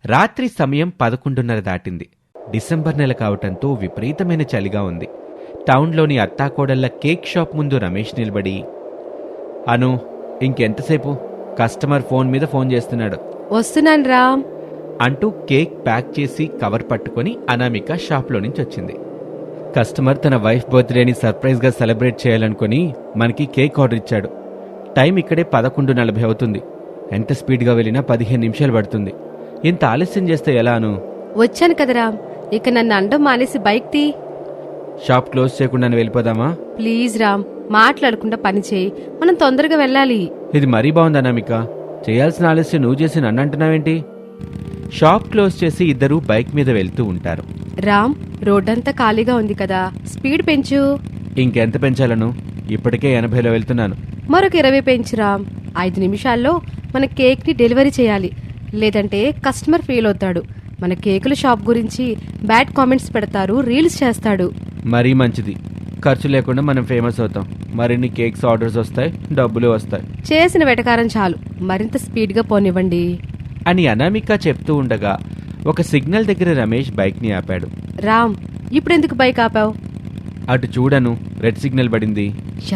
రాత్రి సమయం 11:30 దాటింది. డిసెంబర్ నెల కావటంతో విపరీతమైన చలిగా ఉంది. టౌన్లోని అత్తాకోడళ్ల కేక్ షాప్ ముందు రమేష్ నిలబడి, అను ఇంకెంతసేపు? కస్టమర్ ఫోన్ మీద ఫోన్ చేస్తున్నాడు. వస్తున్నాను రామ్ అంటూ కేక్ ప్యాక్ చేసి కవర్ పట్టుకొని అనామిక షాప్లో నుంచి వచ్చింది. కస్టమర్ తన వైఫ్ బర్త్డేని సర్ప్రైజ్గా సెలబ్రేట్ చేయాలనుకుని మనకి కేక్ ఆర్డర్ ఇచ్చాడు. టైం ఇక్కడే 11:40 అవుతుంది. ఎంత స్పీడ్గా వెళ్ళినా 15 నిమిషాలు పడుతుంది. ఇంత ఆలస్యం చేస్తే ఎలాను? వచ్చాను కదా రామ్, ఇక నన్ను అండం మానేసి బైక్ తీ. షాప్ క్లోజ్ చేయకుండా వెళ్ళిపోదామా? ప్లీజ్ రామ్, మాట్లాడకుండా పని చేయి, మనం తొందరగా వెళ్ళాలి. ఇది మరీ బాగుంది అనామిక. చేయాల్సిన ఆలస్యం నువ్వు చేసి నన్ను అంటున్నావేంటి? షాప్ క్లోజ్ చేసి ఇద్దరూ బైక్ మీద వెళ్తూ ఉంటారు. రామ్, రోడ్డంతా ఖాళీగా ఉంది కదా, స్పీడ్ పెంచు. ఇంకెంత పెంచాలను? ఇప్పటికే 80లో వెళ్తున్నాను. మరొక 20 పెంచు రామ్. 5 నిమిషాల్లో మన కేక్ని డెలివరీ చేయాలి, లేదంటే కస్టమర్ ఫెయిల్ అవుతాడు. మన కేకుల షాప్ గురించి బ్యాడ్ కామెంట్స్ పెడతారు, రీల్స్ చేస్తాడు. మరీ మంచిది. ఖర్చు లేకుండా మనం ఫేమస్ అవుతాం. మరిన్ని కేక్స్ ఆర్డర్స్ వస్తాయి, డబ్బులు వస్తాయి. చేసిన వెటకారం చాలు, మరింత స్పీడ్గా పోనివ్వండి అని అనామిక చెప్తూ ఉండగా ఒక సిగ్నల్ దగ్గర రమేష్ బైక్ని ఆపాడు. రామ్, ఇప్పుడెందుకు బైక్ ఆపావు? అటు చూడను, రెడ్ సిగ్నల్ పడింది.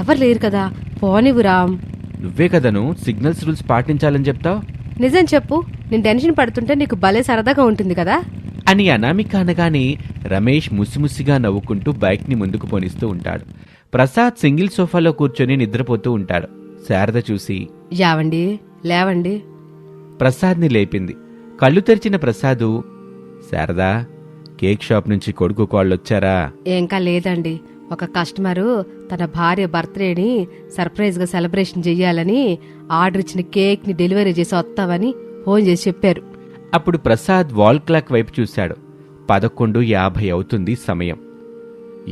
ఎవరు లేరు కదా, పోనివ్వు రామ్. నువ్వే కదను సిగ్నల్స్ రూల్స్ పాటించాలని చెప్తావు. నిజం చెప్పు, నేను టెన్షన్ పడుతుంటే నీకు భలే సరదాగా ఉంటుంది కదా అని అనామిక అనగానే రమేష్ ముసిముసిగా నవ్వుకుంటూ బైక్ని ముందుకు పోనిస్తూ ఉంటాడు. ప్రసాద్ సింగిల్ సోఫాలో కూర్చొని నిద్రపోతూ ఉంటాడు. శారద చూసి, యావండి, లేవండి. ప్రసాద్ని లేపింది. కళ్ళు తెరిచిన ప్రసాదు, శారదా, కేక్ షాప్ నుంచి కొడుకు కాళ్ళొచ్చారా? ఇంకా లేదండి, ఒక కస్టమరు తన భార్య బర్త్డేని సర్ప్రైజ్గా సెలబ్రేషన్ చెయ్యాలని ఆర్డర్ ఇచ్చిన కేక్ని డెలివరీ చేసి వస్తామని ఫోన్ చేసి చెప్పారు. అప్పుడు ప్రసాద్ వాల్ క్లాక్ వైపు చూశాడు. 11:50 అవుతుంది సమయం.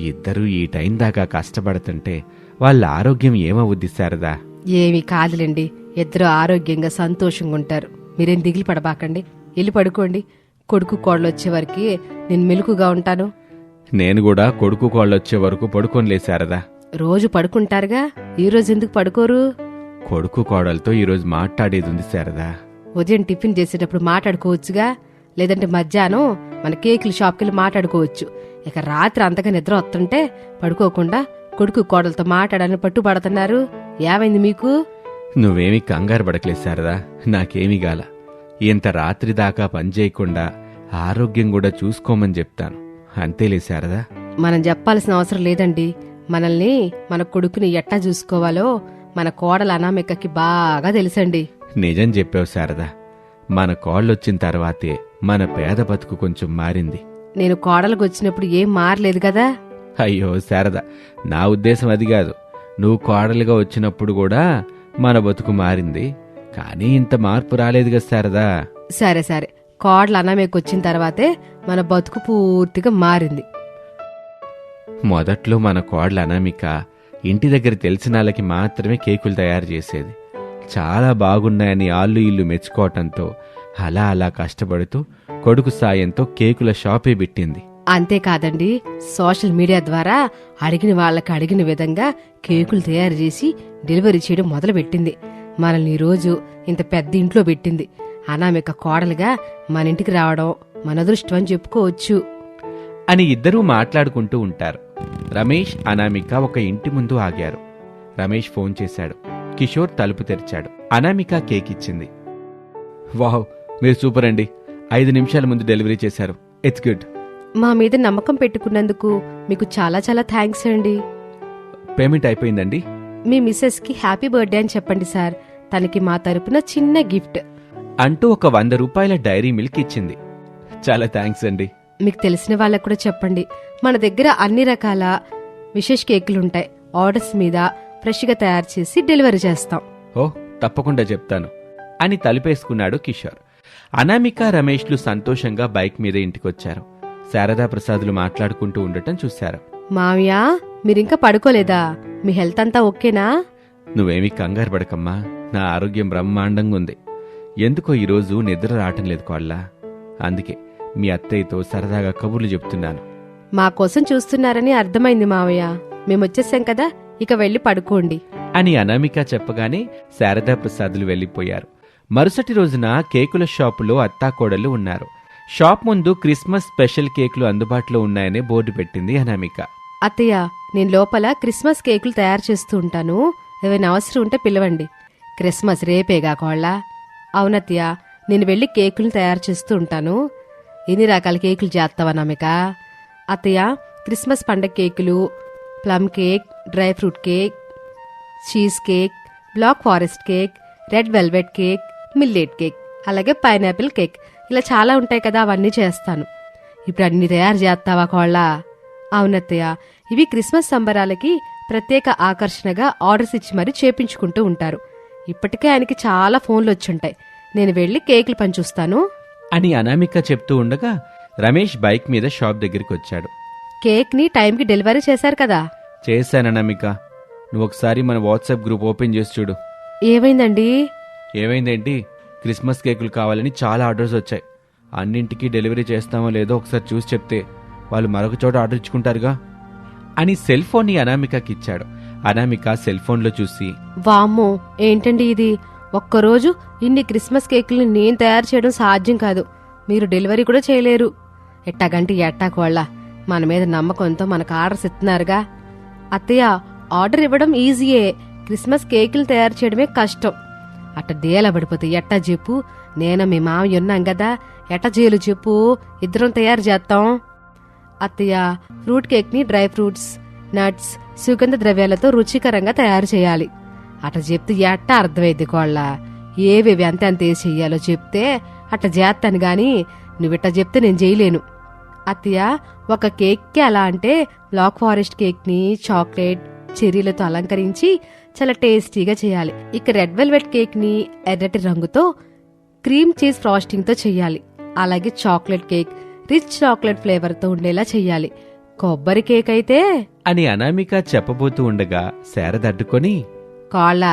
ఇద్దరూ ఈ టైం దాకా కష్టపడుతుంటే వాళ్ళ ఆరోగ్యం ఏమవుద్ది శారదా? ఏమీ కాదులేండి, ఇద్దరు ఆరోగ్యంగా సంతోషంగా ఉంటారు. మీరేం దిగులు పడబాకండి, వెళ్ళి పడుకోండి. కొడుకు కోడలు వచ్చే వరకు నేను మెలుకుగా ఉంటాను. నేను కూడా కొడుకు కాళ్ళొచ్చే వరకు పడుకోనిలే శారదా. రోజు పడుకుంటారుగా, ఈరోజు ఎందుకు పడుకోరు? కొడుకు కోడలతో ఈరోజు మాట్లాడేది ఉంది శారదా. ఉదయం టిఫిన్ చేసేటప్పుడు మాట్లాడుకోవచ్చుగా, లేదంటే మధ్యాహ్నం మన కేకుల షాప్కి మాట్లాడుకోవచ్చు. ఇక రాత్రి అంతగా నిద్ర వస్తుంటే పడుకోకుండా కొడుకు కోడలతో మాట్లాడని పట్టుబడుతున్నారు. ఏమైంది మీకు? నువ్వేమీ కంగారు పడకలే శారదా, నాకేమీ గాల. ఇంత రాత్రి దాకా పనిచేయకుండా ఆరోగ్యం కూడా చూసుకోమని చెప్తాను, అంతేలే శారదా. మనం చెప్పాల్సిన అవసరం లేదండి. మనల్ని, మన కొడుకుని ఎట్టా చూసుకోవాలో మన కోడల అనామికకి బాగా తెలుసండి. నిజం చెప్పావు శారదా. మన కోళ్ళొచ్చిన తర్వాతే మన పేద బతుకు కొంచెం మారింది. నేను కోడలకు వచ్చినప్పుడు ఏం మారలేదు కదా. అయ్యో శారదా, నా ఉద్దేశం అది కాదు. నువ్వు కోడలుగా వచ్చినప్పుడు కూడా మన బతుకు మారింది, కానీ ఇంత మార్పు రాలేదు కదా శారదా. సరే సరే, కోడల అనామిక వచ్చిన తర్వాతే మన బతుకు పూర్తిగా మారింది. మొదట్లో మన కోడల అనామిక ఇంటి దగ్గర తెలిసిన వాళ్ళకి మాత్రమే కేకులు తయారు చేసేది. చాలా బాగున్నాయని ఆళ్ళు ఇల్లు మెచ్చుకోవటంతో అలా అలా కష్టపడుతూ కొడుకు సాయంతో కేకుల షాపే పెట్టింది. అంతేకాదండి, సోషల్ మీడియా ద్వారా అడిగిన వాళ్ళకి అడిగిన విధంగా కేకులు తయారు చేసి డెలివరీ చేయడం మొదలుపెట్టింది. మనల్ని ఈరోజు ఇంత పెద్ద ఇంట్లో పెట్టింది. అనామిక కోడలుగా మన ఇంటికి రావడం మన అదృష్టం అని చెప్పుకోవచ్చు అని ఇద్దరూ మాట్లాడుకుంటూ ఉంటారు. రమేష్, అనామిక ఒక ఇంటి ముందు ఆగారు. రమేష్ ఫోన్ చేశాడు. కిషోర్ తలుపు తెరిచాడు. అనామిక కేక్ ఇచ్చింది. వావ్, మీరు సూపర్ అండి. 5 నిమిషాల ముందు డెలివరీ చేశారు. It's good. మా మీద నమ్మకం పెట్టుకున్నందుకు మీకు చాలా చాలా థ్యాంక్స్ అండి. పేమెంట్ అయిపోయిందండి. మీ మిస్సెస్ కి హ్యాపీ బర్త్డే అని చెప్పండి సార్, తనకి మా తరపున చిన్న గిఫ్ట్ అంటూ ఒక 100 రూపాయల డైరీ మిల్క్ ఇచ్చింది. చాలా థ్యాంక్స్ అండి. మీకు తెలిసిన వాళ్ళకు కూడా చెప్పండి, మన దగ్గర అన్ని రకాల విశేష కేకులుంటాయి. ఆర్డర్స్ మీద ఫ్రెష్గా తయారు చేసి డెలివరీ చేస్తాం. ఓ, తప్పకుండా చెప్తాను అని తలుపేసుకున్నాడు కిషోర్. అనామిక, రమేష్లు సంతోషంగా బైక్ మీద ఇంటికొచ్చారు. శారదా, ప్రసాదులు మాట్లాడుకుంటూ ఉండటం చూశారు. మావయ్య, మీరింకా పడుకోలేదా? మీ హెల్త్ అంతా ఓకేనా? నువ్వేమీ కంగారు పడకమ్మా, నా ఆరోగ్యం బ్రహ్మాండంగా ఉంది. ఎందుకో ఈరోజు నిద్ర రావటం లేదు కోళ్ళ. అందుకే మీ అత్తయ్యతో సరదాగా కబుర్లు చెప్తున్నాను. మా కోసం చూస్తున్నారని అర్థమైంది మావయ్య. మేమొచ్చేసాం కదా, ఇక వెళ్ళి పడుకోండి అని అనామిక చెప్పగానే శారదా, ప్రసాదులు వెళ్లిపోయారు. మరుసటి రోజున కేకుల షాపులో అత్తాకోడలు ఉన్నారు. షాప్ ముందు క్రిస్మస్ స్పెషల్ కేకులు అందుబాటులో ఉన్నాయనే బోర్డు పెట్టింది అనామిక. అత్తయ్య, నేను లోపల క్రిస్మస్ కేకులు తయారు చేస్తూ ఉంటాను, ఏమైనా అవసరం ఉంటే పిలవండి. క్రిస్మస్ రేపేగా కోళ్ళ. అవునత్తయ్య, నేను వెళ్ళి కేకులు తయారు చేస్తూ ఉంటాను. ఎన్ని రకాల కేకులు చేస్తావా అనామిక? అత్తయ్య, క్రిస్మస్ పండగ కేకులు, plum cake, dry fruit cake, cheesecake, black forest cake, red velvet cake, millet cake, అలాగే పైనాపిల్ కేక్, ఇలా చాలా ఉంటాయి కదా, అవన్నీ చేస్తాను. ఇప్పుడు అన్ని తయారు చేస్తావా కోళ్ళ? అవునత్తయ్య, ఇవి క్రిస్మస్ సంబరాలకి ప్రత్యేక ఆకర్షణగా ఆర్డర్స్ ఇచ్చి మరీ చేపించుకుంటూ ఉంటారు. ఇప్పటికే ఆయనకి చాలా ఫోన్లు వచ్చుంటాయి. నేను వెళ్ళి కేకులు పంచూస్తాను అని అనామిక చెప్తూ ఉండగా రమేష్ బైక్ మీద షాప్ దగ్గరికి వచ్చాడు. కేక్ ని టైంకి డెలివరీ చేశారు కదా? చేశాననామిక. నువ్వు ఒకసారి మన వాట్సాప్ గ్రూప్ ఓపెన్ చేసి చూడు. ఏమైందండి? ఏమైందేంటి, క్రిస్మస్ కేకులు కావాలని చాలా ఆర్డర్స్ వచ్చాయి. అన్నింటికీ డెలివరీ చేస్తామో లేదో ఒకసారి చూసి చెప్తే వాళ్ళు మరొక చోట ఆర్డర్ ఇచ్చుకుంటారుగా అని సెల్ ఫోన్ని అనామికకి ఇచ్చాడు. అనామిక సెల్ ఫోన్లో చూసి, వామ్మో, ఏంటండి ఇది? ఒక్కరోజు ఇన్ని క్రిస్మస్ కేకుల్ని నేను తయారు చేయడం సాధ్యం కాదు. మీరు డెలివరీ కూడా చేయలేరు. ఎట్టాగంటే ఎట్టాకోళ్ళ, మన మీద నమ్మకంతో మనకు ఆర్డర్స్ ఇస్తున్నారుగా. అత్తయ్య, ఆర్డర్ ఇవ్వడం ఈజీయే, క్రిస్మస్ కేకులు తయారు చేయడమే కష్టం. అట్ట డేలా పడిపోతే ఎట్టా చెప్పు? నేను మీ మామయ్య ఉన్నాం కదా, ఎట్టా చేయలు చెప్పు, ఇద్దరం తయారు చేస్తాం. అత్తయ్య, ఫ్రూట్ కేక్ ని డ్రై ఫ్రూట్స్, నట్స్, సుగంధ ద్రవ్యాలతో రుచికరంగా తయారు చేయాలి. అట్ట చెప్తే ఎట్టా అర్థమైంది కోళ్ళ? ఏవేవి అంతే అంతే చెయ్యాలో చెప్తే అట్ట చేస్తాను గాని నువ్విట్ట చెప్తే నేను చేయలేను. అత్తయ్య, ఒక కేక్కి అలా అంటే బ్లాక్ ఫారెస్ట్ కేక్ ని చాక్లెట్, చెర్రీలతో అలంకరించి చాలా టేస్టీగా చేయాలి. ఇక రెడ్ వెల్వెట్ కేక్ ని ఎర్రటి రంగుతో క్రీమ్ చీజ్ ఫ్రాస్టింగ్ తో చెయ్యాలి. అలాగే chocolate cake rich chocolate flavour తో ఉండేలా చెయ్యాలి. కొబ్బరి కేక్ అయితే అని అనామిక చెప్పబోతూ ఉండగా శారద అడ్డుకొని, కాళ్ళ,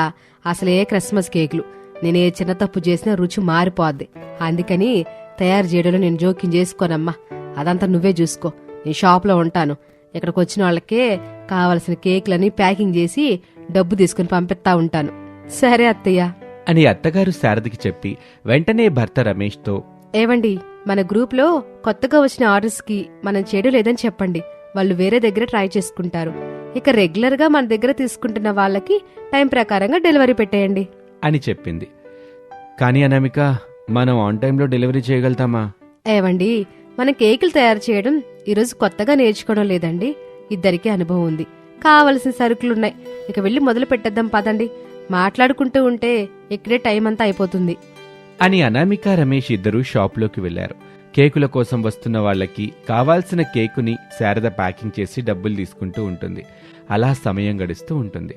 అసలే క్రిస్మస్ కేకులు, నేనే చిన్న తప్పు చేసినా రుచి మారిపోద్ది. అందుకని తయారు చేయడంలో నేను జోక్యం చేసుకోనమ్మా. అదంతా నువ్వే చూసుకో. నేను షాప్లో ఉంటాను. ఇక్కడికి వచ్చిన వాళ్ళకే కావలసిన కేకులని ప్యాకింగ్ చేసి డబ్బు తీసుకుని పంపిస్తా ఉంటాను. సరే అత్తయ్య అని అత్తగారు శారదకి చెప్పి వెంటనే భర్త రమేష్తో, ఏవండి, మన గ్రూప్లో కొత్తగా వచ్చిన ఆర్డర్స్ కి మనం చేయడం లేదని చెప్పండి. వాళ్ళు వేరే దగ్గర ట్రై చేసుకుంటారు. ఇక రెగ్యులర్ గా మన దగ్గర తీసుకుంటున్న వాళ్ళకి టైం ప్రకారంగా డెలివరీ పెట్టేయండి అని చెప్పింది. కానీ అనామిక, మనం ఆన్ టైంలో డెలివరీ చేయగలుగుతామా? ఏవండి, మనం కేకులు తయారు చేయడం ఈరోజు కొత్తగా నేర్చుకోవడం లేదండి. ఇద్దరికీ అనుభవం ఉంది. కావలసిన సరుకులున్నాయి. ఇక వెళ్ళి మొదలు పెట్టేద్దాం పదండి. మాట్లాడుకుంటూ ఉంటే ఇక్కడే టైం అంతా అయిపోతుంది అని అనామిక రమేష్ ఇద్దరూ షాప్లోకి వెళ్లారు. కేకుల కోసం వస్తున్న వాళ్ళకి కావాల్సిన కేకుని శారద ప్యాకింగ్ చేసి డబ్బులు తీసుకుంటూ ఉంటుంది. అలా సమయం గడుస్తూ ఉంటుంది.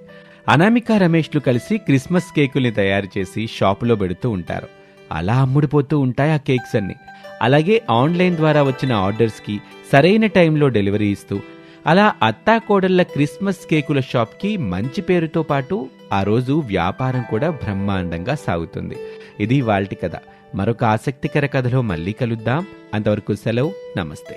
అనామిక రమేష్లు కలిసి క్రిస్మస్ కేకుల్ని తయారు చేసి షాపులో పెడుతూ ఉంటారు. అలా అమ్ముడుపోతూ ఉంటాయి ఆ కేక్స్ అన్ని. అలాగే ఆన్లైన్ ద్వారా వచ్చిన ఆర్డర్స్కి సరైన టైంలో డెలివరీ ఇస్తూ అలా అత్తాకోడళ్ల క్రిస్మస్ కేకుల షాప్కి మంచి పేరుతో పాటు ఆ రోజు వ్యాపారం కూడా బ్రహ్మాండంగా సాగుతుంది. ఇది ఇవాల్టి కథ. మరొక ఆసక్తికర కథలో మళ్ళీ కలుద్దాం. అంతవరకు సెలవు. నమస్తే.